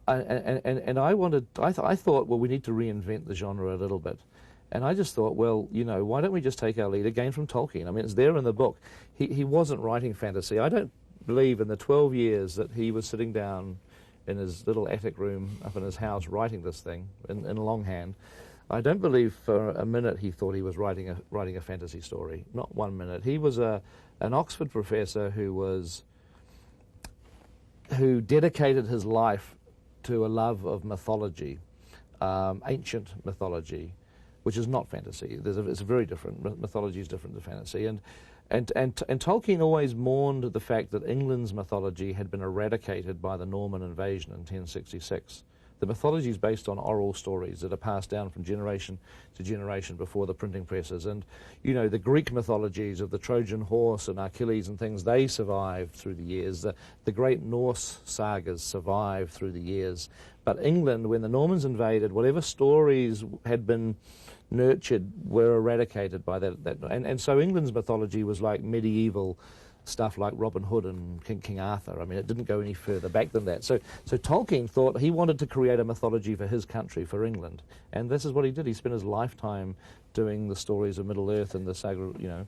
I thought, well, we need to reinvent the genre a little bit. And I just thought, well, you know, why don't we just take our lead again from Tolkien? I mean, it's there in the book. He wasn't writing fantasy. I don't believe in the 12 years that he was sitting down in his little attic room up in his house writing this thing in longhand. I don't believe for a minute he thought he was writing a fantasy story. Not 1 minute. He was an Oxford professor who dedicated his life to a love of mythology, ancient mythology, which is not fantasy. It's very different. Mythology is different to fantasy. And Tolkien always mourned the fact that England's mythology had been eradicated by the Norman invasion in 1066. The mythology is based on oral stories that are passed down from generation to generation before the printing presses. And, you know, the Greek mythologies of the Trojan horse and Achilles and things, they survived through the years. The great Norse sagas survived through the years. But England, when the Normans invaded, whatever stories had been nurtured were eradicated by that. And so England's mythology was like medieval stuff like Robin Hood and King Arthur. I mean, it didn't go any further back than that. So Tolkien thought he wanted to create a mythology for his country, for England. And this is what he did. He spent his lifetime doing the stories of Middle-earth and the saga, you know,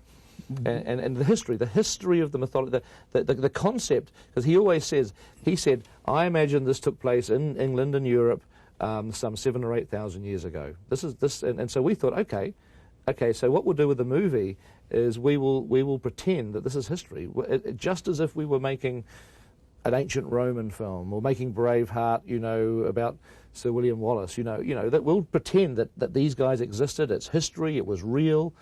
and the history of the mythology, the concept, because he always says, he said, I imagine this took place in England and Europe some 7,000 or 8,000 years ago. And so we thought, okay, so what we'll do with the movie is we will pretend that this is history, just as if we were making an ancient Roman film or making Braveheart, you know, about Sir William Wallace, you know, that we'll pretend that these guys existed. It's history. It was real.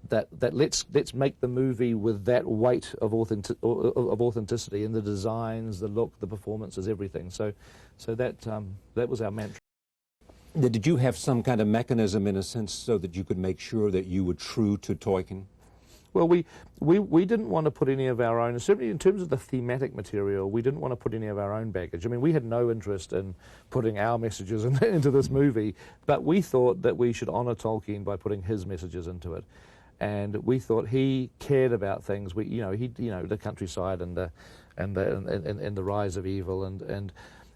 That let's make the movie with that weight of authenticity in the designs, the look, the performances, everything. So that was our mantra. Did you have some kind of mechanism, in a sense, so that you could make sure that you were true to Tolkien? Well, we didn't want to put any of our own, certainly in terms of the thematic material, we didn't want to put any of our own baggage. I mean, we had no interest in putting our messages into this movie, but we thought that we should honor Tolkien by putting his messages into it. And we thought he cared about things. The countryside and the rise of evil, and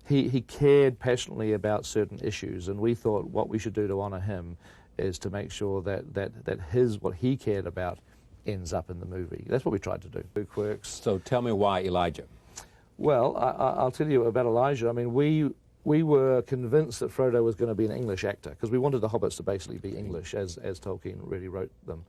he cared passionately about certain issues. And we thought what we should do to honor him is to make sure that what he cared about ends up in the movie. That's what we tried to do. Quirks. So tell me why Elijah. Well, I'll tell you about Elijah. I mean, we were convinced that Frodo was going to be an English actor because we wanted the hobbits to basically be English as Tolkien really wrote them.